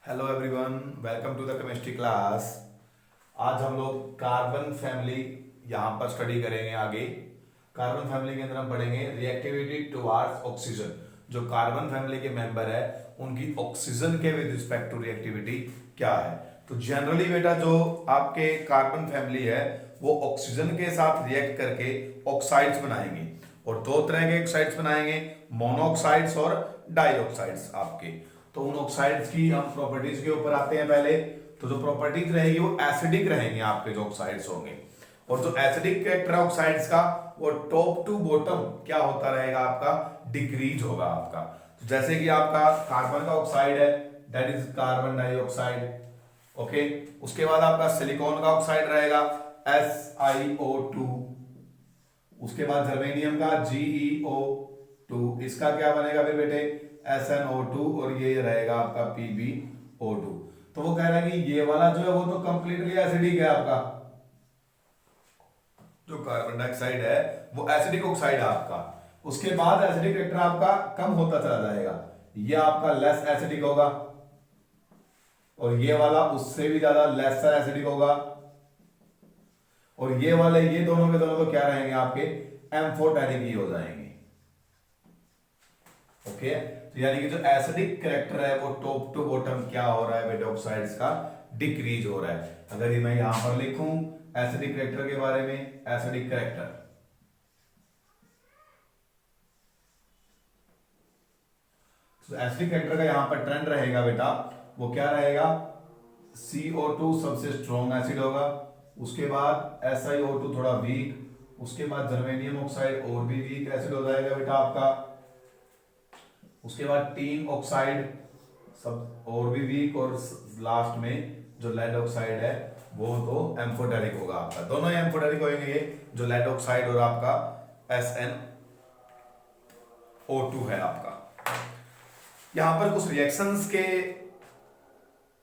Hello everyone, welcome to the chemistry class. आज हम लोग कार्बन फैमिली यहाँ पर स्टडी करेंगे आगे। कार्बन फैमिली के अंदर हम पढ़ेंगे रिएक्टिविटी टुवार्ड्स ऑक्सीजन। जो कार्बन फैमिली के मेंबर है उनकी ऑक्सीजन के विद रिस्पेक्ट टू रिएक्टिविटी क्या है। तो जनरली बेटा जो आपके कार्बन फैमिली है वो ऑक्सीजन के साथ रिएक्ट करके ऑक्साइड्स बनाएंगे, और दो तरह के ऑक्साइड्स बनाएंगे, मोनोऑक्साइड्स और डाइऑक्साइड्स आपके। तो उन ऑक्साइड्स की हम प्रॉपर्टीज के ऊपर आते हैं पहले। तो जो प्रॉपर्टीज रहेगी वो एसिडिक रहेंगे आपके जो ऑक्साइड्स होंगे, और जो एसिडिक कैरेक्टर है ऑक्साइड्स का वो टॉप टू बॉटम क्या होता रहेगा आपका, डिक्रीज होगा आपका। तो जैसे कि आपका कार्बन का ऑक्साइड है that is carbon dioxide, okay. उसके बाद आपका सिलिकॉन का ऑक्साइड रहेगा SiO2। उसके बाद जर्मेनियम का GeO2, इसका क्या बनेगा फिर बेटे SnO2, और ये रहेगा आपका PbO2। तो वो कह रहा है कि ये वाला जो है वो तो कंप्लीटली एसिडिक है आपका, जो कार्बन डाइऑक्साइड है वो एसिडिक ऑक्साइड है आपका। उसके बाद एसिडिक कैरेक्टर आपका कम होता चला जाएगा, ये आपका लेस एसिडिक होगा, और ये वाला उससे भी ज्यादा लेसर एसिडिक होगा, और ये वाले ये दोनों के दोनों तो क्या रहेंगे आपके एम्फोटेरिक ही हो जाएंगे, ओके। तो यानी कि जो एसिडिक कैरेक्टर है वो टॉप टू बॉटम क्या हो रहा है बेटे ऑक्साइड्स का, डिक्रीज हो रहा है। अगर ये मैं यहां पर लिखूं एसिडिक कैरेक्टर के बारे में, एसिडिक कैरेक्टर, तो एसिडिक कैरेक्टर का यहां पर ट्रेंड रहेगा बेटा वो क्या रहेगा, CO2 सबसे स्ट्रॉन्ग एसिड होगा, उसके बाद SiO2 थोड़ा वीक, उसके बाद जर्मेनियम ऑक्साइड और भी वीक एसिड हो जाएगा बेटा आपका, उसके बाद टीन ऑक्साइड सब और भी वीक, और लास्ट में जो लेड ऑक्साइड है वो तो एम्फोटेरिक होगा आपका। दोनों ही एम्फोटेरिक होंगे ये, जो लेड ऑक्साइड और आपका SnO2 है आपका। यहां पर कुछ रिएक्शंस के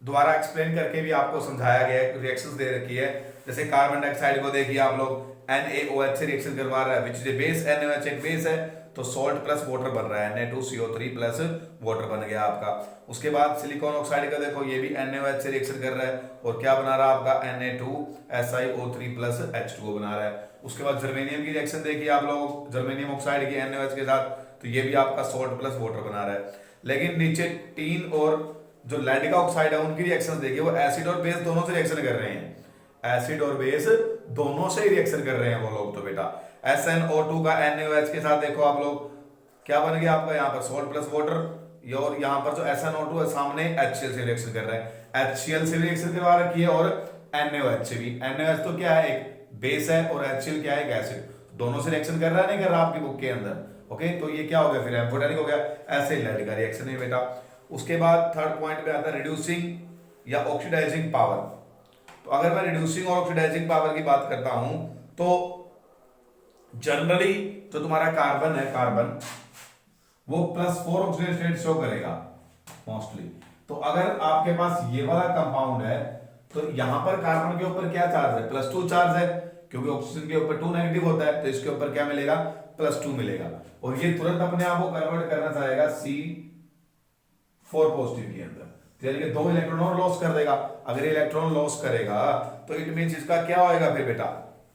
द्वारा एक्सप्लेन करके भी आपको समझाया गया है, रिएक्शंस दे रखी है। जैसे कार्बन डाइऑक्साइड को देखिए आप लोग NaOH से रिएक्शन करवा रहा है, विच इज बेस, NaOH एक बेस है, तो सॉल्ट प्लस वाटर बन रहा है, Na2CO3 प्लस वाटर बन गया आपका। उसके बाद सिलिकॉन ऑक्साइड का देखो ये भी NaOH से रिएक्शन कर रहा है, और क्या बना रहा है आपका Na2SiO3 प्लस H2O बना रहा है। उसके बाद जर्मेनियम की रिएक्शन देखिए आप लोग, जर्मेनियम ऑक्साइड की NaOH के साथ, तो ये भी आपका सॉल्ट प्लस वाटर बना रहा है। लेकिन नीचे टीन और जो लेड का ऑक्साइड है उनकी रिएक्शन देखिए, वो एसिड और बेस दोनों से रिएक्शन कर रहे हैं, एसिड और बेस दोनों से ही रिएक्शन कर रहे हैं वो लोग। तो बेटा SnO2 का NaOH के साथ देखो आप लोग क्या बन गया आपका, यहाँ पर सॉल्ट प्लस वाटर, और यहाँ पर जो SnO2 है सामने HCl से रिएक्शन कर रहा है, HCl से भी रिएक्शन करवा रखी है और NaOH से भी। NaOH तो क्या है एक बेस है, और HCl क्या है एक एसिड, दोनों से रिएक्शन कर रहा है, नहीं कर रहा आपकी बुक के अंदर, ओके। तो ये क्या हो गया फिर एम्फोटेरिक हो गया, ऐसे लेड का रिएक्शन है बेटा। उसके बाद थर्ड पॉइंट पे आता है रिड्यूसिंग या ऑक्सीडाइजिंग पावर। तो अगर मैं रिड्यूसिंग और ऑक्सीडाइजिंग पावर की बात करता हूं तो जनरली जो तुम्हारा कार्बन है, कार्बन वो +4 ऑक्सीडेशन स्टेट शो करेगा मोस्टली। तो अगर आपके पास ये वाला कंपाउंड है तो यहां पर कार्बन के ऊपर क्या चार्ज है, +2 चार्ज है, क्योंकि ऑक्सीजन के ऊपर 2 नेगेटिव होता है, तो इसके ऊपर क्या मिलेगा, +2 मिलेगा, और ये तुरंत अपने आप को कन्वर्ट करना चाहेगा C4 पॉजिटिव के अंदर, यानी कि 2 इलेक्ट्रॉन और लॉस कर देगा। अगर इलेक्ट्रॉन लॉस करेगा तो इट मींस इसका क्या होएगा फिर बेटा,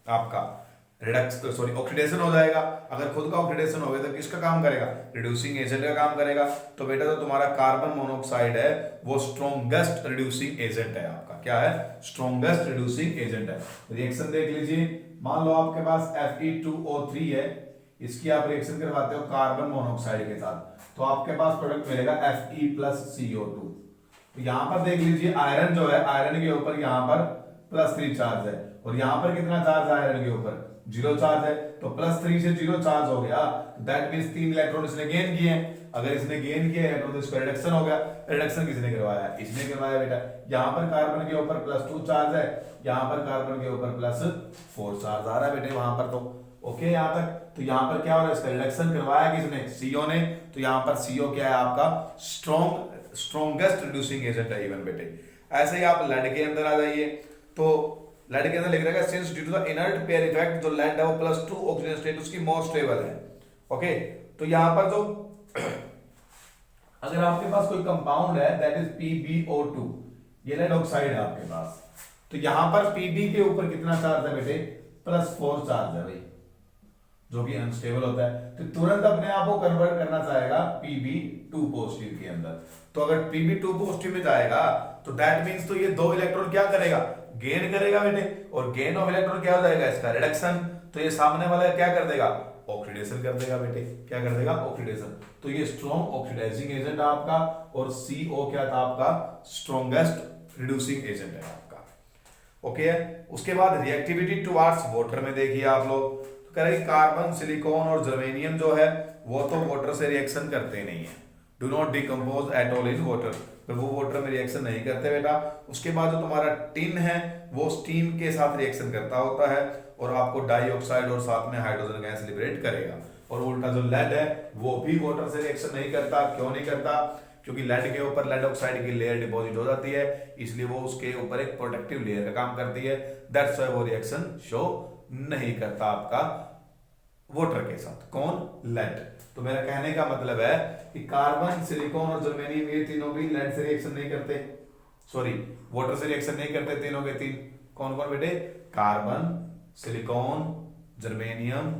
आपका ऑक्सीडेशन हो जाएगा। अगर खुद का ऑक्सीडेशन हो गया तो किसका काम करेगा, रिड्यूसिंग एजेंट का काम करेगा। तो बेटा तो तुम्हारा कार्बन मोनोऑक्साइड है वो स्ट्रॉन्गेस्ट रिड्यूसिंग एजेंट है आपका, क्या है, स्ट्रॉन्गेस्ट रिड्यूसिंग एजेंट है। रिएक्शन देख लीजिए, मान लो आपके पास Fe2O3 है, इसकी आप रिएक्शन करवाते हो कार्बन मोनोऑक्साइड के साथ, तो आपके पास प्रोडक्ट मिलेगा Fe प्लस CO2। तो यहां पर देख लीजिए आयरन जो है, आयरन के ऊपर यहां पर +3 चार्ज है, और यहां पर कितना चार्ज है आयरन के ऊपर, 0 चार्ज है, तो +3 से 0 चार्ज हो गया, दैट मींस 3 इलेक्ट्रॉन इसने गेन किए हैं। अगर इसने गेन किए हैं तो इसका रिडक्शन हो गया। रिडक्शन किसने करवाया, इसने करवाया बेटा। यहां पर कार्बन के ऊपर +2 चार्ज है, यहां पर कार्बन के ऊपर +4 चार्ज आ रहा है बेटे वहां पर, तो ओके यहां तक। तो यहां पर क्या हो रहा है, इसका रिडक्शन करवाया किसने, CO ने। तो यहां पर CO क्या है आपका, स्ट्रॉन्गेस्ट रिड्यूसिंग एजेंट है इवन बेटे। ऐसे ही आप लेड के अंदर आ जाइए, तो लेड के अंदर लिख रहेगा since due to the inert pair effect, जो लेड है वो +2 ऑक्सीजन स्टेट उसकी मोर स्टेबल है, ओके। तो यहां पर जो अगर आपके पास कोई कंपाउंड है दैट इज PbO2, ये लेड ऑक्साइड है आपके पास, तो यहां पर Pb के ऊपर कितना चार्ज है बेटे, +4 चार्ज है भाई, जो कि अनस्टेबल होता है, तो तुरंत अपने आप को कन्वर्ट करना चाहेगा Pb2 पॉजिटिव के अंदर। तो अगर Pb2 पॉजिटिव में जाएगा तो दैट मींस तो ये 2 इलेक्ट्रॉन क्या करेगा, गेन करेगा बेटे, और गेन ऑफ इलेक्ट्रॉन क्या हो जाएगा, इसका रिडक्शन। तो ये सामने वाला क्या कर देगा, ऑक्सीडेशन कर देगा बेटे, क्या कर देगा, ऑक्सीडेशन। तो ये स्ट्रॉन्ग ऑक्सीडाइजिंग एजेंट है आपका, और CO क्या था आपका, स्ट्रॉन्गेस्ट रिड्यूसिंग एजेंट है आपका। ओके है। उसके बाद रिएक्टिविटी टुवार्ड्स वाटर में देखिए आप लोग, तो कह रहे कार्बन, सिलिकॉन और जर्मेनियम जो है वो तो वाटर से रिएक्शन करते नहीं है, do not decompose at all in water, तो वो वाटर में रिएक्शन नहीं करते बेटा। उसके बाद जो तुम्हारा टिन है वो स्टीम के साथ रिएक्शन करता होता है, और आपको डाइऑक्साइड और साथ में हाइड्रोजन गैस लिबरेट करेगा। और उल्टा जो लेड है वो भी वाटर से रिएक्शन नहीं करता। क्यों नहीं करता, क्योंकि लेड के ऊपर लेड ऑक्साइड की लेयर डिपॉजिट हो जाती है, इसलिए वो उसके ऊपर एक प्रोटेक्टिव लेयर का काम करती है, दैट्स व्हाई वो रिएक्शन शो नहीं करता आपका वाटर के साथ। कौन, लेड। तो मेरा कहने का मतलब है कि कार्बन, सिलिकॉन और जर्मेनियम ये तीनों भी लेड से रिएक्शन नहीं करते, सॉरी वाटर से रिएक्शन नहीं करते, तीनों के तीन। कौन कौन बेटे, कार्बन, सिलिकॉन, जर्मेनियम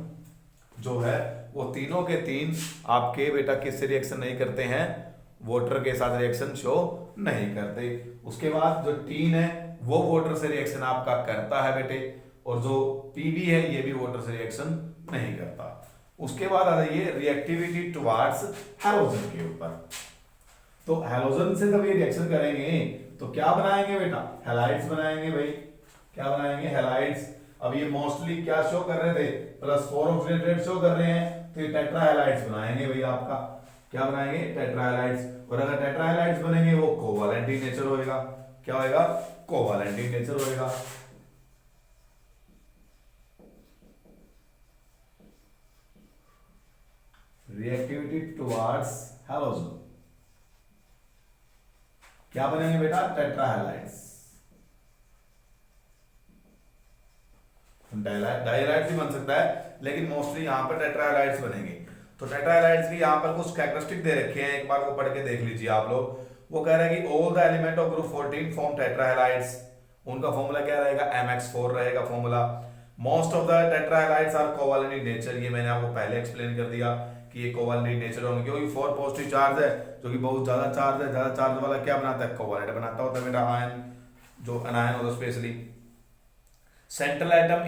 जो है वो तीनों के तीन आपके बेटा किससे रिएक्शन नहीं करते हैं, वाटर के साथ रिएक्शन शो नहीं करते। उसके बाद जो टीन है वो वाटर से रिएक्शन आपका करता है बेटे, और जो Pb है ये भी वाटर से रिएक्शन नहीं करता। उसके बाद आ जाइए रिएक्टिविटी टुवार्ड्स हैलोजन के ऊपर। तो हैलोजन से जब ये रिएक्शन करेंगे तो क्या बनाएंगे बेटा, हैलाइड्स बनाएंगे भाई। क्या बनाएंगे, हैलाइड्स। अब ये मोस्टली क्या शो कर रहे थे, +4 ऑक्सीडेटेड शो कर रहे हैं, तो ये टेट्रा हैलाइड्स बनाएंगे भाई आपका। क्या बनाएंगे, टेट्रा हैलाइड्स। और अगर टेट्रा हैलाइड्स बनेंगे वो कोवैलेंट इन नेचर होएगा। क्या होएगा, कोवैलेंट इन नेचर होएगा। रिएक्टिविटी टुवार्ड्स हैलोजन क्या बनेंगे बेटा, टेट्रा हैलाइड्स। डाइहैलाइड्स भी बन सकता है, लेकिन मोस्टली यहां पर टेट्रा हैलाइड्स बनेंगे। तो टेट्रा हैलाइड्स की यहां पर कुछ कैरेक्टरिस्टिक दे रखे हैं, एक बार वो पढ़ के देख लीजिए आप लोग। वो कह रहे हैं कि all the element of group 14 form tetra halides. उनका फॉर्मूला क्या रहेगा, MX4 रहेगा formula. Most of the tetra halides are covalent in nature, ये मैंने आपको पहले एक्सप्लेन कर दिया कि ये कोवैलेंट इन नेचर होंगे, क्योंकि 4 पॉजिटिव चार्ज है जो कि बहुत ज्यादा चार्ज है, ज्यादा चार्ज वाला क्या बनाता है, कोवैलेंट बनाता होता है बेटा, आयन जो अनायन होता है specially. Central atom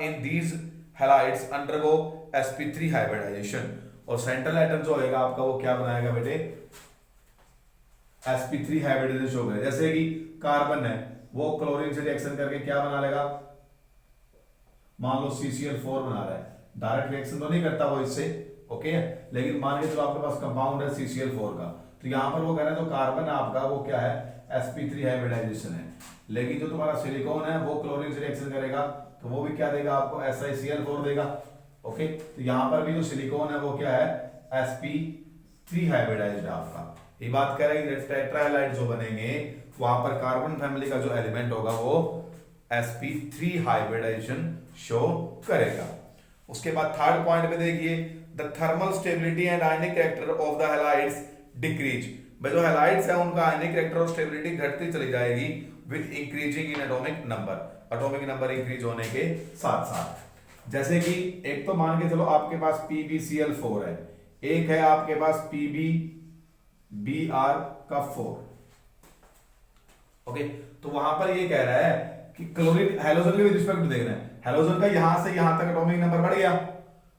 in these halides undergo sp3 hybridization, और सेंट्रल एटम जो होगा आपका वो क्या बनाएगा बेटे, sp3 हाइब्रिडाइजेशन होगा। जैसे कि कार्बन है वो क्लोरीन से रिएक्शन करके क्या बना लेगा, मान लो CCl4 बना रहा है, डायरेक्ट रिएक्शन तो नहीं करता वो इससे, ओके। लेकिन मान लीजिए तो आपके पास कंपाउंड है CCl4 का, तो यहां पर वो कह रहे हैं जो कार्बन आपका वो क्या है, sp3 हाइब्रिडाइजेशन है। लेकिन जो तुम्हारा सिलिकॉन है वो क्लोरीन से रिएक्शन करेगा तो वो भी क्या देगा आपको, SiCl4 देगा, ओके। तो यहां पर भी जो सिलिकॉन है वो क्या है, sp3 हाइब्रिडाइज्ड है आपका। ये बात कर रहे हैं टेट्रा हैलाइड जो बनेंगे वहां पर कार्बन फैमिली का जो एलिमेंट होगा वो sp3 हाइब्रिडाइजेशन शो करेगा। उसके बाद थर्ड पॉइंट पे देखिए, the thermal stability and ionic character of the halides decrease. भाई जो हैलाइड्स है उनका आयनिक कैरेक्टर और स्टेबिलिटी घटती चली जाएगी with increasing in atomic number, atomic number increase होने के साथ साथ। जैसे कि एक तो मान के चलो आपके पास PbCl4 है, एक है आपके पास PbBr का 4, ओके। तो वहां पर ये कह रहा है कि क्लोरीन हैलोजन के रिस्पेक्ट में देख रहे हैं, हैलोजन का यहां से यहां तक एटॉमिक नंबर बढ़ गया,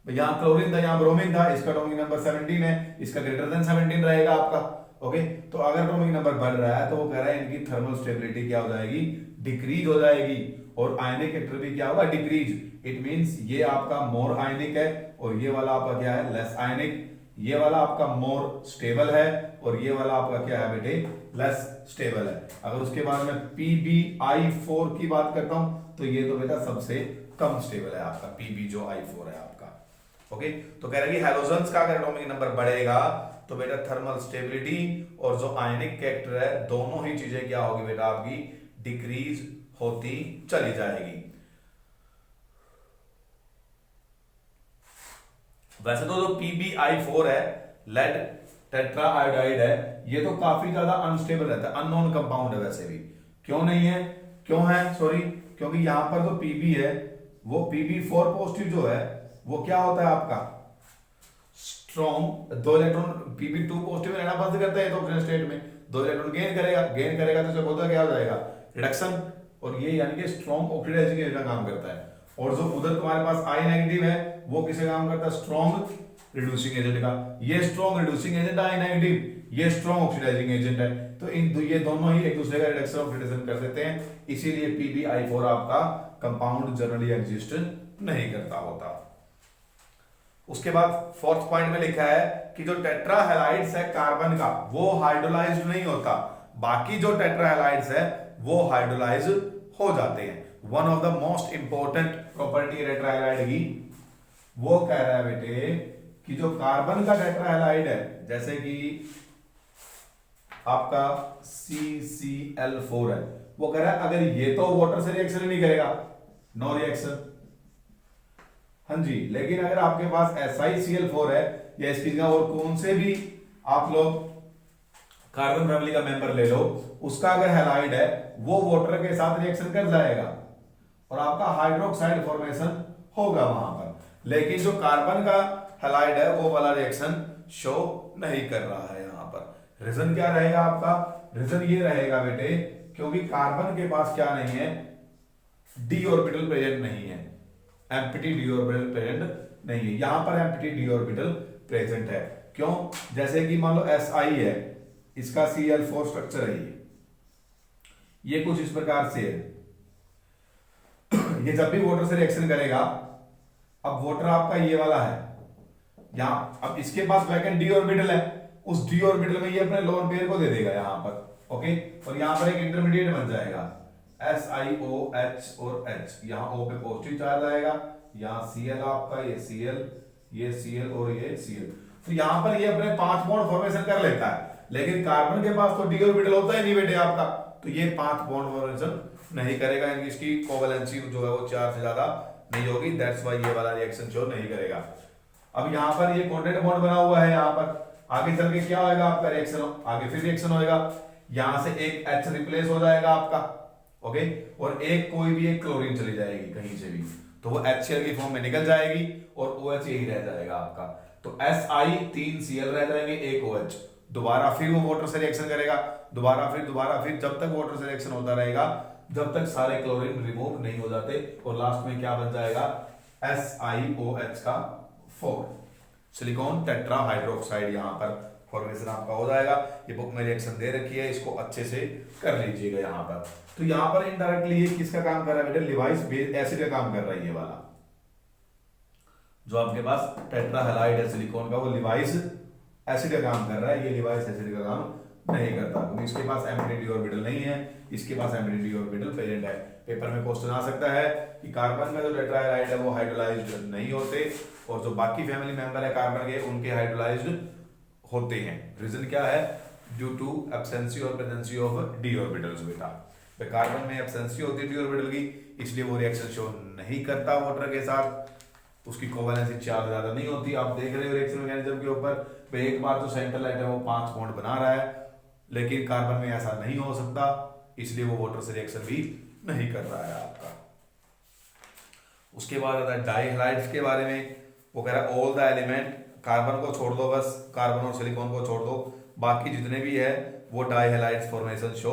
यहां क्लोरीन था यहां ब्रोमीन था, इसका एटॉमिक नंबर 17 है, इसका ग्रेटर देन 17 रहेगा आपका, ओके। तो अगर एटॉमिक नंबर बढ़ रहा है तो वो कह रहा है इनकी थर्मल स्टेबिलिटी क्या हो जाएगी, डिक्रीज हो जाएगी, और आयनिक कैरेक्टर भी क्या होगा, डिक्रीज। इट मींस ये आपका मोर आयनिक है और ये वाला आपका क्या है, लेस आयनिक। ये वाला आपका मोर स्टेबल है और ये वाला आपका क्या है बेटे, लेस स्टेबल है। अगर उसके बाद में PbI4 की बात करता हूं तो ये तो बेटा सबसे कम स्टेबल है आपका Pb जो I4 है आपका, ओके। तो कह रहा है कि हैलोजन्स का अगर एटॉमिक नंबर बढ़ेगा तो बेटा थर्मल स्टेबिलिटी और जो आयनिक कैरेक्टर है दोनों ही चीजें क्या होगी बेटा आपकी, डिक्रीज होती चली जाएगी। वैसे तो जो PbI4 है लेड टेट्रा आयोडाइड है, ये तो काफी ज्यादा अनस्टेबल रहता है, अननोन कंपाउंड है वैसे भी। क्यों नहीं है, क्यों है, सॉरी, क्योंकि यहां पर जो पीबी है वो पीबी4 पॉजिटिव जो है वो क्या होता है आपका स्ट्रॉन्ग, 2 इलेक्ट्रॉन पीबी2 पॉजिटिव में रहना बंद करता है तो ऑक्सीजन स्टेट में 2 इलेक्ट्रॉन गेन करेगा तो बोलता क्या हो जाएगा रिडक्शन, और ये यानी कि स्ट्रॉन्ग ऑक्सीडाइजिंग एजेंट का काम करता है। और जो उधर तुम्हारे पास आई नेगेटिव है वो किसे काम करता है, स्ट्रॉन्ग रिड्यूसिंग एजेंट का। ये स्ट्रॉन्ग रिड्यूसिंग एजेंट आई नेगेटिव, ये स्ट्रॉन्ग ऑक्सीडाइजिंग एजेंट है, तो ये दोनों ही एक दूसरे का रिडक्शन ऑक्सीडेशन कर देते हैं, इसीलिए PbI4 आपका कंपाउंड जनरली एग्जिस्ट नहीं करता होता। उसके बाद फोर्थ पॉइंट में लिखा है कि जो टेट्राहेलाइड्स है कार्बन का वो हाइड्रोलाइज्ड नहीं होता, बाकी जो टेट्राहेलाइड्स है वो हाइड्रोलाइज हो जाते हैं। One of the most important property tetrahalide की वो कह रहा है बेटे कि जो कार्बन का टेट्राहेलाइड है जैसे कि आपका CCl4 है, वो कह रहा है अगर ये तो वाटर से रिएक्शन नहीं करेगा, नो रिएक्शन, हाँ जी, लेकिन अगर आपके पास SiCl4 है या इसकी जगह और कौन से भी आप लोग कार्बन फैमिली का मेंबर ले लो, उसका अगर हैलाइड है वो वाटर के साथ रिएक्शन कर जाएगा और आपका हाइड्रोक्साइड फॉर्मेशन होगा वहां पर। लेकिन जो कार्बन का हैलाइड है वो वाला रिएक्शन शो नहीं कर रहा है यहां पर। रीजन क्या रहेगा आपका, रीजन ये रहेगा बेटे क्योंकि कार्बन के पास क्या नहीं है, डी ऑर्बिटल प्रेजेंट नहीं है, एम्प्टी डी ऑर्बिटल प्रेजेंट नहीं है, यहां पर एम्प्टी डी ऑर्बिटल प्रेजेंट है। क्यों, जैसे कि मान लो Si है, इसका Cl4 स्ट्रक्चर है, ये कुछ इस प्रकार से है। ये जब भी वाटर से रिएक्शन करेगा, अब वाटर आपका ये वाला है यहां, अब इसके पास वैकेंट डी ऑर्बिटल है, उस डी ऑर्बिटल में ये अपने लोन पेयर को दे देगा यहां पर, ओके, और यहां पर एक इंटरमीडिएट बन जाएगा SiOH और H, यहां O पे पॉजिटिव चार्ज आएगा, यहां Cl आपका, ये Cl और ये Cl, तो यहां पर ये अपने 5 बॉन्ड फॉर्मेशन कर लेता है। लेकिन कार्बन के पास तो डी ऑर्बिटल होता है नहीं बेटे आपका, तो ये 5 बॉन्ड फॉर्मेशन नहीं करेगा, यानी इसकी कोवैलेंसी जो है वो 4 से ज्यादा नहीं होगी, दैट्स व्हाई ये वाला रिएक्शन शो नहीं करेगा। अब यहां पर ये कॉन्टेक्ट बॉन्ड बना हुआ है, यहां पर आगे चल के क्या होगा आपका रिएक्शन, आगे फिर रिएक्शन होएगा, यहां से एक H रिप्लेस हो जाएगा आपका, ओके, और एक कोई भी एक क्लोरीन चली जाएगी कहीं से भी, तो वो HCl की फॉर्म में निकल जाएगी और OH यही रह जाएगा आपका, तो Si 3 Cl रह जाएंगे, एक OH, दोबारा फिर वो वाटर से रिएक्शन करेगा, दोबारा फिर जब तक वाटर से रिएक्शन होता रहेगा जब तक सारे क्लोरीन रिमूव नहीं हो जाते, और लास्ट में क्या बन जाएगा SiOH का 4 सिलिकॉन टेट्रा हाइड्रोक्साइड, यहां पर फॉर्मेशन आपका हो जाएगा। ये बुक में रिएक्शन दे रखी है, इसको अच्छे से कर लीजिएगा यहां पर। तो यहां पर इनडायरेक्टली ये किसका काम कर रहा है बेटा, लिवाइस बेस एसिड का काम कर रहा है, ये वाला जो आपके पास टेट्रा हैलाइड है सिलिकॉन का, वो लिवाइस एसिड का काम कर रहा है, ये लिवाइस एसिड का काम नहीं करता, क्योंकि इसके पास एम्प्टी डी ऑर्बिटल नहीं है, इसके पास एम्प्टी डी ऑर्बिटल प्रेजेंट है। पेपर में क्वेश्चन आ सकता है कि कार्बन का जो टेट्राहेलाइड है वो हाइड्रोलाइज्ड नहीं होते, और जो बाकी फैमिली मेंबर है कार्बन के उनके हाइड्रोलाइज्ड होते हैं। रीजन क्या है, ड्यू टू एब्सेंसी और प्रेजेंसी ऑफ डी ऑर्बिटल्स बेटा, कार्बन में एब्सेंसी होती है डी ऑर्बिटल की, इसलिए वो रिएक्शन शो नहीं करता वाटर के साथ, उसकी कोवैलेंसी चार्ज ज्यादा नहीं होती। आप देख रहे हो रिएक्शन मैकेनिज्म के ऊपर, एक बार जो सेंट्रल एटम है वो 5 बॉन्ड बना रहा है, लेकिन कार्बन में ऐसा नहीं हो सकता, इसलिए वो वाटर से रिएक्शन भी नहीं कर रहा है आपका। उसके बाद आता है डाइहैलाइड्स के बारे में, वो कह रहा है ऑल द एलिमेंट, कार्बन को छोड़ दो, बस कार्बन और सिलिकॉन को छोड़ दो, बाकी जितने भी है वो डाइहैलाइड्स फॉर्मेशन शो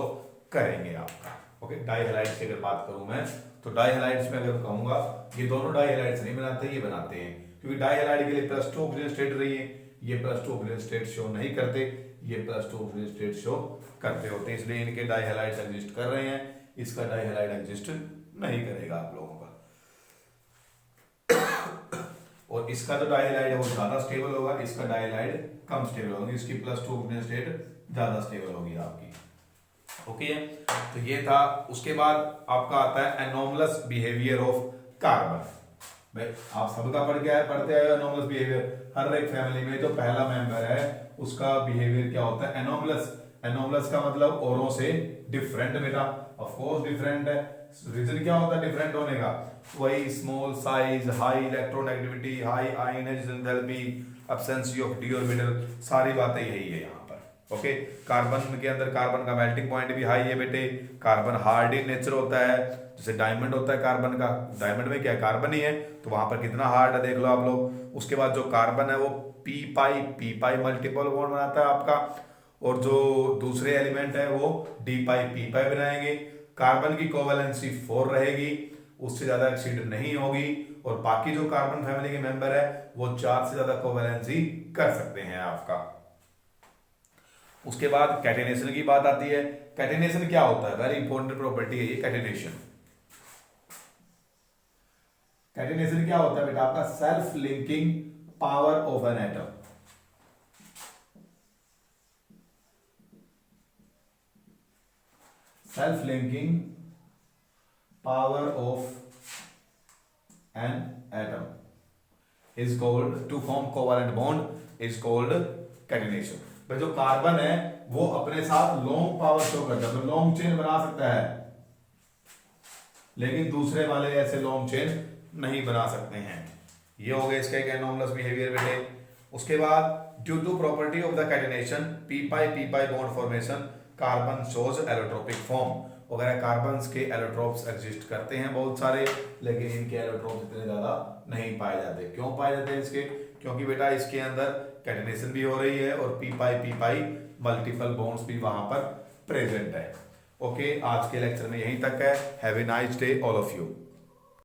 करेंगे आपका, ओके। डाइहैलाइड्स की अगर बात करूं मैं, तो डाइहैलाइड्स में अगर कहूंगा ये दोनों डाइहैलाइड्स नहीं बनाते, ये बनाते हैं, क्योंकि डाइहैलाइड के लिए +2 ऑक्सीजन स्टेट रही है, ये +2 ऑक्सीजन स्टेट शो नहीं करते, ये +2 ऑक्सीजन स्टेट शो करते होते हैं, इसलिए इनके डाइहैलाइड्स एग्जिस्ट कर रहे हैं, इसका डाइहैलाइड एग्जिस्ट नहीं करेगा आप लोगों का। और इसका जो डाइहैलाइड है वो ज्यादा स्टेबल होगा, इसका डाइहैलाइड कम स्टेबल होगा, इसकी +2 ऑक्सीजन स्टेट ज्यादा स्टेबल होगी आपकी, ओके। तो ये था। उसके बाद आपका आता है एनोमलस बिहेवियर ऑफ कार्बन। भाई आप सबका पढ़ते आए एनोमलस बिहेवियर, हर एक फैमिली में जो पहला मेंबर है उसका बिहेवियर क्या होता है, एनोमलस। एनोमलस का मतलब औरों से डिफरेंट बेटा, ऑफ कोर्स डिफरेंट है। रीजन क्या होता है डिफरेंट होने का, वही small size, high electronegativity, high ionization enthalpy, absence of d orbital, सारी बातें यही है यहाँ पर। ओके, कार्बन के अंदर कार्बन का मेल्टिंग पॉइंट भी हाई है बेटे, कार्बन हार्ड इन नेचर होता है, जैसे डायमंड होता है कार्बन का, डायमंड में क्या है, कार्बन ही है, तो वहां पर कितना हार्ड है देख लो आप लोग। उसके बाद जो कार्बन है वो पी पाई मल्टीपल बॉन्ड बनाता है आपका, और जो दूसरे एलिमेंट है वो डी पाई पी पाई बनाएंगे। कार्बन की कोवेलेंसी 4 रहेगी, उससे ज्यादा एक्सीड नहीं होगी, और बाकी जो कार्बन फैमिली के मेंबर है वो 4 से ज्यादा कोवेलेंसी कर सकते हैं आपका। उसके बाद कैटेनेशन की बात आती है। कैटेनेशन क्या होता है, वेरी इंपॉर्टेंट प्रॉपर्टी है ये कैटेनेशन। कैटेनेशन क्या होता है बेटा, आपका self linking power of an atom. Self linking power of an atom is called, to form covalent bond is called catenation. भाई जो कार्बन है वो अपने साथ लॉन्ग पावर शो करता है, तो लॉन्ग चेन बना सकता है, लेकिन दूसरे वाले ऐसे लॉन्ग चेन नहीं बना सकते हैं। ये हो गया इसका एक एनॉमलस बिहेवियर बेटे। उसके बाद due to property of the catenation p pi bond formation, carbon shows allotropic form. वगैरह कार्बन्स के एलोट्रोप्स एग्जिस्ट करते हैं बहुत सारे, लेकिन इनके एलोट्रोप्स इतने ज्यादा नहीं पाए जाते। क्यों पाए जाते हैं इसके, क्योंकि बेटा इसके अंदर कैटेनेशन भी हो रही है और पी पाई मल्टीपल बॉन्ड्स भी वहां पर प्रेजेंट है। ओके, आज के लेक्चर में यहीं तक है। Have a nice day all of you.